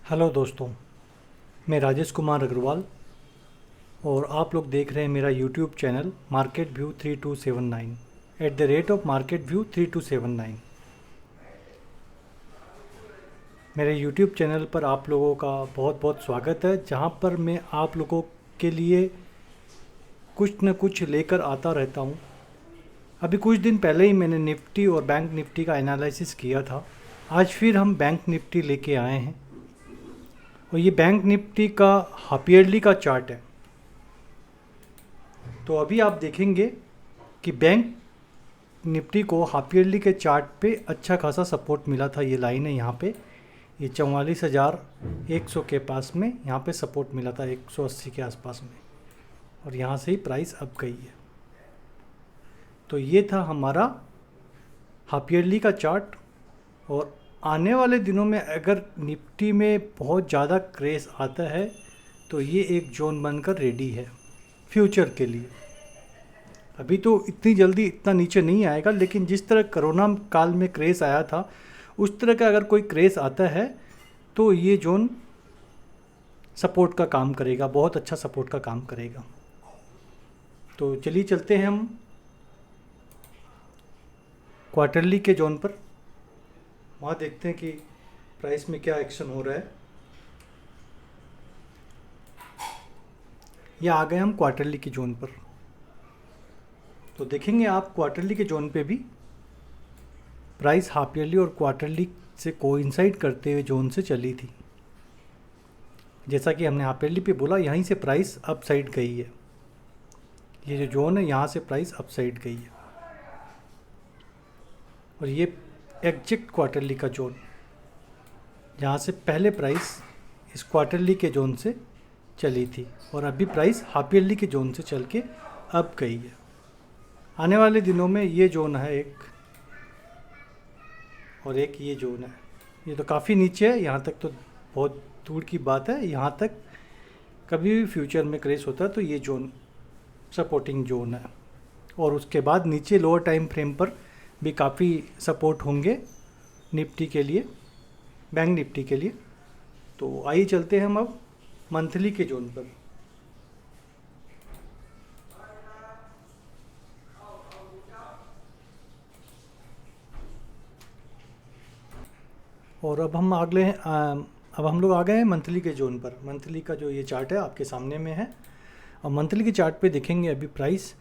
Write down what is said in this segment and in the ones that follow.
Hello दोस्तों, मैं राजेश कुमार अग्रवाल और आप लोग देख रहे हैं मेरा YouTube channel market view 3279 @marketView3279। मेरे यूट्यूब चैनल पर आप लोगों का बहुत बहुत स्वागत है, जहां पर मैं आप लोगों के लिए कुछ न कुछ लेकर आता रहता हूं। अभी कुछ दिन पहले ही मैंने निफ्टी और बैंक निफ्टी का एनालिसिस किया था। आज फिर हम बैंक निफ्टी लेके आए हैं और ये बैंक निफ्टी का हाफ ईयरली का चार्ट है। तो अभी आप देखेंगे कि बैंक निफ्टी को हाफ ईयरली के चार्ट पे अच्छा खासा सपोर्ट मिला था। ये लाइन है यहाँ पे, ये 44,100 के पास में यहाँ पे सपोर्ट मिला था, 180 के आसपास में, और यहाँ से ही प्राइस अप गई है। तो ये था हमारा हाफ ईयरली का चार्ट। और आने वाले दिनों में अगर निफ्टी में बहुत ज़्यादा क्रेज़ आता है तो ये एक जोन बनकर रेडी है फ्यूचर के लिए। अभी तो इतनी जल्दी इतना नीचे नहीं आएगा, लेकिन जिस तरह कोरोना काल में क्रेज़ आया था उस तरह का अगर कोई क्रेज़ आता है तो ये जोन सपोर्ट का काम करेगा, बहुत अच्छा सपोर्ट का काम करेगा। तो चलिए चलते हैं हम क्वार्टरली के जोन पर, वहाँ देखते हैं कि प्राइस में क्या एक्शन हो रहा है। या आ गए हम क्वार्टरली के जोन पर। तो देखेंगे आप क्वार्टरली के जोन पे भी प्राइस हाफ ईयरली और क्वार्टरली से कोइंसाइड करते हुए जोन से चली थी। जैसा कि हमने हाफ ईयरली पे बोला, यहीं से प्राइस अप साइड गई है। ये जो जोन है यहाँ से प्राइस अप साइड गई है, और ये एग्जैक्ट क्वार्टरली का जोन, जहाँ से पहले प्राइस इस क्वार्टरली के जोन से चली थी और अभी प्राइस हाफ ईयरली के जोन से चल के अप गई है। आने वाले दिनों में ये जोन है एक, और एक ये जोन है। ये तो काफ़ी नीचे है, यहाँ तक तो बहुत दूर की बात है। यहाँ तक कभी भी फ्यूचर में क्रेश होता है तो ये जोन सपोर्टिंग जोन है, और उसके बाद नीचे लोअर टाइम फ्रेम पर भी काफ़ी सपोर्ट होंगे निफ्टी के लिए, बैंक निफ्टी के लिए। तो आइए चलते हैं हम अब मंथली के जोन पर। और अब हम अगले अब हम लोग आ गए हैं मंथली के जोन पर। मंथली का जो ये चार्ट है आपके सामने में है, और मंथली के चार्ट पे देखेंगे अभी प्राइस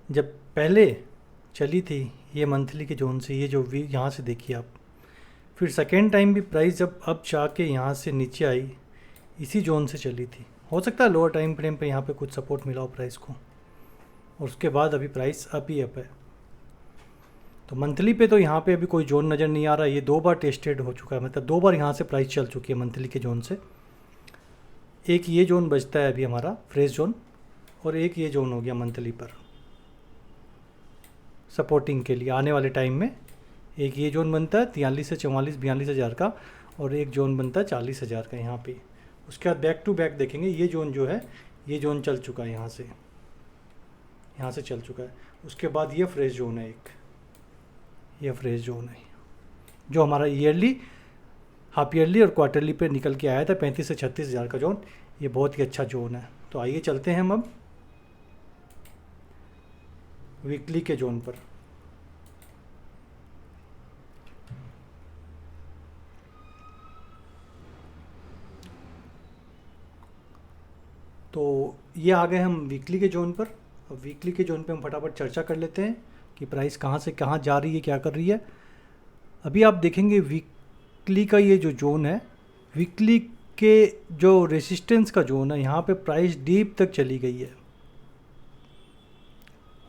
जब पहले चली थी ये मंथली के जोन से, ये जो वी यहाँ से देखिए आप, फिर सेकेंड टाइम भी प्राइस जब अब जाके यहाँ से नीचे आई इसी जोन से चली थी। हो सकता है लोअर टाइम फ्रेम पे यहाँ पे कुछ सपोर्ट मिला हो प्राइस को, और उसके बाद अभी प्राइस अप ही अप है। तो मंथली पे तो यहाँ पे अभी कोई जोन नज़र नहीं आ रहा। ये 2 बार टेस्टेड हो चुका है, मतलब 2 बार यहाँ से प्राइस चल चुकी है मंथली के जोन से। एक ये जोन बचता है अभी हमारा फ्रेश जोन, और एक ये जोन हो गया मंथली पर सपोर्टिंग के लिए आने वाले टाइम में। एक ये जोन बनता है 43 से 44 42 हज़ार का, और एक जोन बनता है 40 हज़ार का यहाँ पे। उसके बाद बैक टू बैक देखेंगे, ये जोन जो है ये जोन चल चुका है, यहाँ से चल चुका है। उसके बाद ये फ्रेश जोन है एक, ये फ्रेश जोन है जो हमारा ईयरली, हाफ ईयरली और क्वार्टरली पे निकल के आया था 35 से 36 हज़ार का जोन। ये बहुत ही अच्छा जोन है। तो आइए चलते हैं हम अब वीकली के जोन पर। तो ये आ गए हम वीकली के जोन पर। अब वीकली के जोन पे हम फटाफट चर्चा कर लेते हैं कि प्राइस कहाँ से कहाँ जा रही है, क्या कर रही है। अभी आप देखेंगे वीकली का ये जो जोन है, वीकली के जो रेसिस्टेंस का जोन है, यहाँ पे प्राइस डीप तक चली गई है।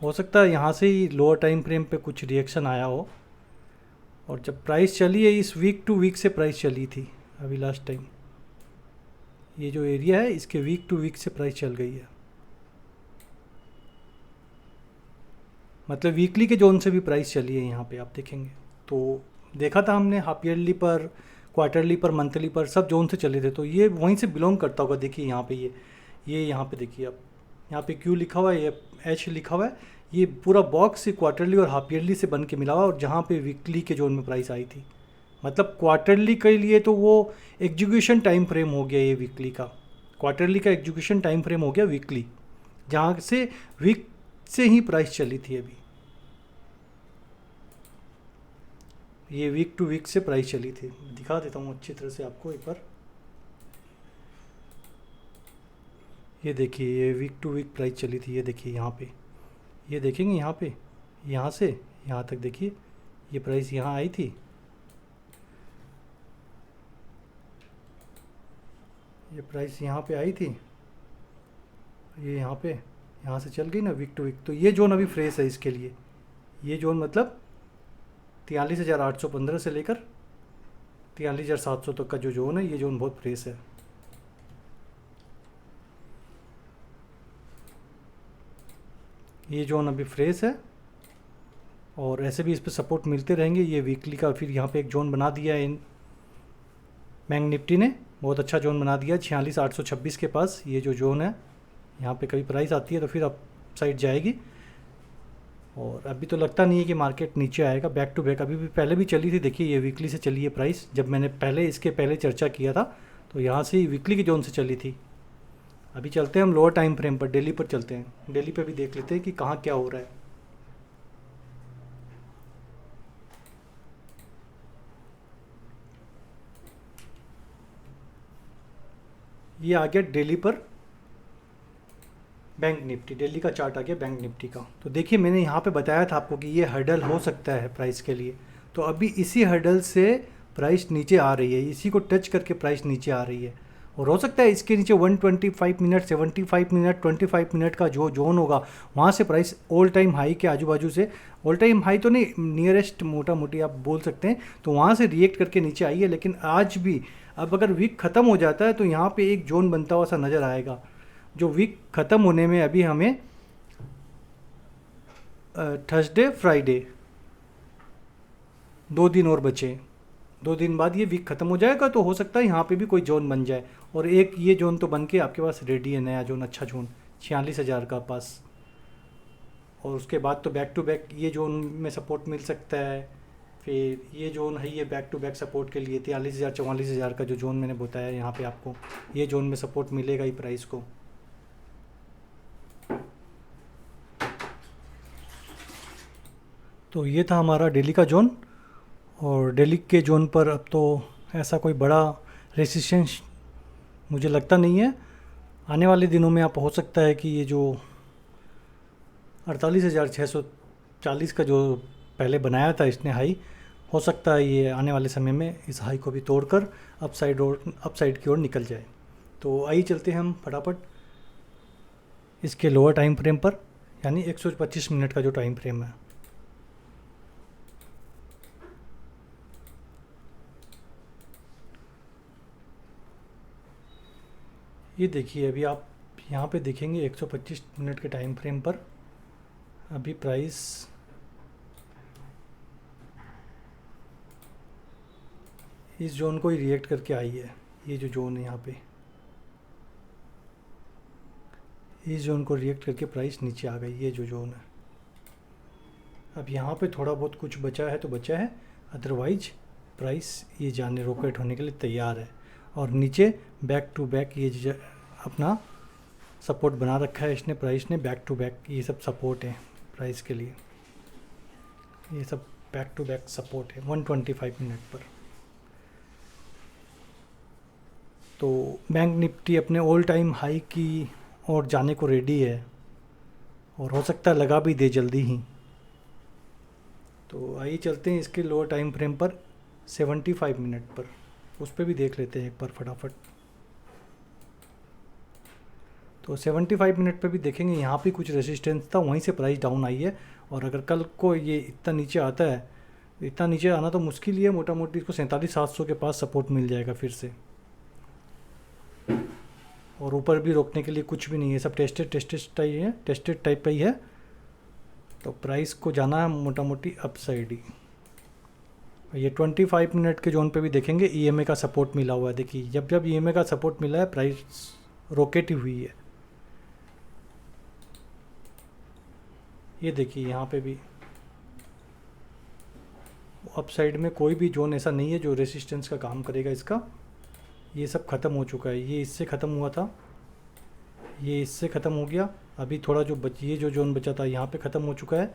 हो सकता है यहाँ से ही लोअर टाइम फ्रेम पे कुछ रिएक्शन आया हो, और जब प्राइस चली है इस वीक टू वीक से प्राइस चली थी अभी लास्ट टाइम, ये जो एरिया है इसके वीक टू वीक से प्राइस चल गई है। मतलब वीकली के जोन से भी प्राइस चली है यहाँ पे आप देखेंगे। तो देखा था हमने हाफ ईयरली पर, क्वार्टरली पर, मंथली पर, सब जोन से चले थे। तो ये वहीं से बिलोंग करता होगा। देखिए यहाँ पे ये यहाँ पे देखिए आप, यहाँ पे क्यू लिखा हुआ है, ये एच लिखा हुआ है। ये पूरा बॉक्स क्वार्टरली और हाफ ईयरली से बन के मिला हुआ, और जहाँ पे वीकली के जोन में प्राइस आई थी मतलब क्वार्टरली के लिए तो वो एग्जीक्यूशन टाइम फ्रेम हो गया ये वीकली का, क्वार्टरली का एग्जीक्यूशन टाइम फ्रेम हो गया वीकली, जहाँ से वीक से ही प्राइस चली थी अभी, ये वीक टू वीक से प्राइस चली थी। दिखा देता हूँ अच्छी तरह से आपको एक बार, ये देखिए ये वीक टू वीक प्राइस चली थी, ये देखिए यहाँ पे, ये देखेंगे यहाँ पे, यहाँ से यहाँ तक देखिए ये प्राइस यहाँ आई थी, ये प्राइस यहाँ पे आई थी, ये यहाँ पे यहाँ से चल गई ना वीक टू वीक, तो ये जोन अभी फ्रेश है इसके लिए, ये जोन मतलब 43,815 से लेकर 43,700 तक का जो जोन है, ये जोन बहुत फ्रेश है। ये जोन अभी फ्रेश है और ऐसे भी इस पर सपोर्ट मिलते रहेंगे। ये वीकली का फिर यहाँ पे एक जोन बना दिया है इन बैंक निफ्टी ने, बहुत अच्छा जोन बना दिया 46,826 के पास। ये जो जोन है यहाँ पे कभी प्राइस आती है तो फिर अप साइड जाएगी, और अभी तो लगता नहीं है कि मार्केट नीचे आएगा। बैक टू बैक अभी भी पहले भी चली थी, देखिए ये वीकली से चली है प्राइस, जब मैंने पहले इसके पहले चर्चा किया था तो यहाँ से वीकली के जोन से चली थी। अभी चलते हैं हम लोअर टाइम फ्रेम पर, डेली पर चलते हैं, डेली पे भी देख लेते हैं कि कहाँ क्या हो रहा है। ये आ गया डेली पर बैंक निफ्टी, डेली का चार्ट आ गया बैंक निफ्टी का। तो देखिए मैंने यहाँ पे बताया था आपको कि ये हर्डल हो सकता है प्राइस के लिए, तो अभी इसी हर्डल से प्राइस नीचे आ रही है, इसी को टच करके प्राइस नीचे आ रही है, और हो सकता है इसके नीचे 125 मिनट 75 मिनट 25 मिनट का जो जोन होगा वहाँ से प्राइस ऑल टाइम हाई के आजू बाजू से, ऑल टाइम हाई तो नहीं, नियरेस्ट मोटा मोटी आप बोल सकते हैं, तो वहाँ से रिएक्ट करके नीचे आई है। लेकिन आज भी अब अगर वीक ख़त्म हो जाता है तो यहाँ पे एक जोन बनता हुआ सा नज़र आएगा, जो वीक ख़त्म होने में अभी हमें थर्सडे फ्राइडे 2 दिन और बचे, 2 दिन बाद ये वीक ख़त्म हो जाएगा, तो हो सकता है यहाँ पे भी कोई जोन बन जाए, और एक ये जोन तो बन के आपके पास रेडी है, नया जोन, अच्छा जोन 46,000 का पास, और उसके बाद तो बैक टू बैक ये जोन में सपोर्ट मिल सकता है। फिर ये जोन है, ये बैक टू बैक सपोर्ट के लिए 43,000 44,000 का जो जोन मैंने बताया यहाँ पे आपको, ये जोन में सपोर्ट मिलेगा ही प्राइस को। तो ये था हमारा डेली का जोन, और डेली के जोन पर अब तो ऐसा कोई बड़ा रेसिस्टेंस मुझे लगता नहीं है। आने वाले दिनों में आप हो सकता है कि ये जो 48,640 का जो पहले बनाया था इसने हाई, हो सकता है ये आने वाले समय में इस हाई को भी तोड़कर अपसाइड की ओर निकल जाए। तो आइए चलते हैं हम फटाफट इसके लोअर टाइम फ्रेम पर, यानी 125 मिनट का जो टाइम फ्रेम है। ये देखिए अभी आप यहाँ पे देखेंगे 125 मिनट के टाइम फ्रेम पर अभी प्राइस इस जोन को ही रिएक्ट करके आई है। ये जो जोन है यहाँ पे, इस जोन को रिएक्ट करके प्राइस नीचे आ गई, ये जो जोन है। अब यहाँ पे थोड़ा बहुत कुछ बचा है तो बचा है, अदरवाइज प्राइस ये जाने रोकेट होने के लिए तैयार है, और नीचे बैक टू बैक ये अपना सपोर्ट बना रखा है इसने, प्राइस ने बैक टू बैक, ये सब सपोर्ट है प्राइस के लिए, ये सब बैक टू बैक सपोर्ट है 125 मिनट पर। तो बैंक निफ्टी अपने ऑल टाइम हाई की ओर जाने को रेडी है, और हो सकता है लगा भी दे जल्दी ही। तो आइए चलते हैं इसके लोअर टाइम फ्रेम पर 75 मिनट पर, उस पर भी देख लेते हैं एक बार फटाफट। तो 75 मिनट पे भी देखेंगे, यहाँ पे कुछ रेजिस्टेंस था, वहीं से प्राइस डाउन आई है, और अगर कल को ये इतना नीचे आता है, इतना नीचे आना तो मुश्किल ही है, मोटा मोटी इसको 47,700 के पास सपोर्ट मिल जाएगा फिर से, और ऊपर भी रोकने के लिए कुछ भी नहीं है, सब टेस्टेड टाइप का ही है। तो प्राइस को जाना है मोटा मोटी अप साइड ही। ये 25 मिनट के जोन पे भी देखेंगे ईएमए का सपोर्ट मिला हुआ है, देखिए जब जब ईएमए का सपोर्ट मिला है प्राइस रॉकेट ही हुई है। ये देखिए यहाँ पे भी अप साइड में कोई भी जोन ऐसा नहीं है जो रेसिस्टेंस का काम करेगा इसका। ये सब ख़त्म हो चुका है, ये इससे ख़त्म हुआ था, ये इससे ख़त्म हो गया। अभी थोड़ा ये जो जोन बचा था यहाँ पे ख़त्म हो चुका है,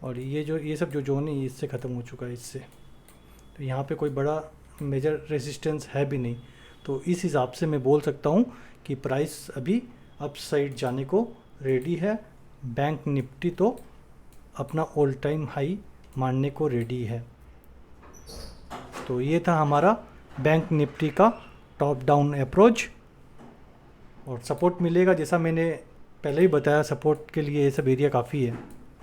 और ये सब जो जोन है ये इससे ख़त्म हो चुका है इससे। तो यहाँ पे कोई बड़ा मेजर रेजिस्टेंस है भी नहीं। तो इस हिसाब से मैं बोल सकता हूँ कि प्राइस अभी अप साइड जाने को रेडी है। बैंक निफ्टी तो अपना ऑल टाइम हाई मारने को रेडी है। तो ये था हमारा बैंक निफ्टी का टॉप डाउन अप्रोच। और सपोर्ट मिलेगा, जैसा मैंने पहले ही बताया, सपोर्ट के लिए ये सब एरिया काफ़ी है,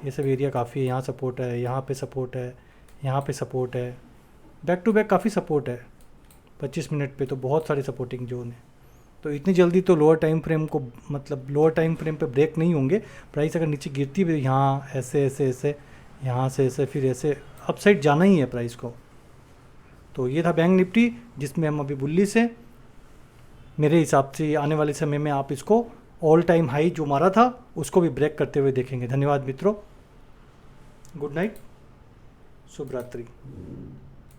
ये सब एरिया काफ़ी है। यहाँ सपोर्ट है, यहाँ पे सपोर्ट है, यहाँ पे सपोर्ट है, बैक टू बैक काफ़ी सपोर्ट है। 25 मिनट पे तो बहुत सारे सपोर्टिंग जोन है। तो इतनी जल्दी तो लोअर टाइम फ्रेम को, मतलब लोअर टाइम फ्रेम पे ब्रेक नहीं होंगे। प्राइस अगर नीचे गिरती भी, यहाँ ऐसे ऐसे ऐसे, यहाँ से ऐसे, फिर ऐसे अपसाइड जाना ही है प्राइस को। तो ये था बैंक निफ्टी, जिसमें हम अभी बुल्ली से, मेरे हिसाब से आने वाले समय में आप इसको ऑल टाइम हाई जो मारा था उसको भी ब्रेक करते हुए देखेंगे। धन्यवाद मित्रों, गुड नाइट, शुभ रात्रि।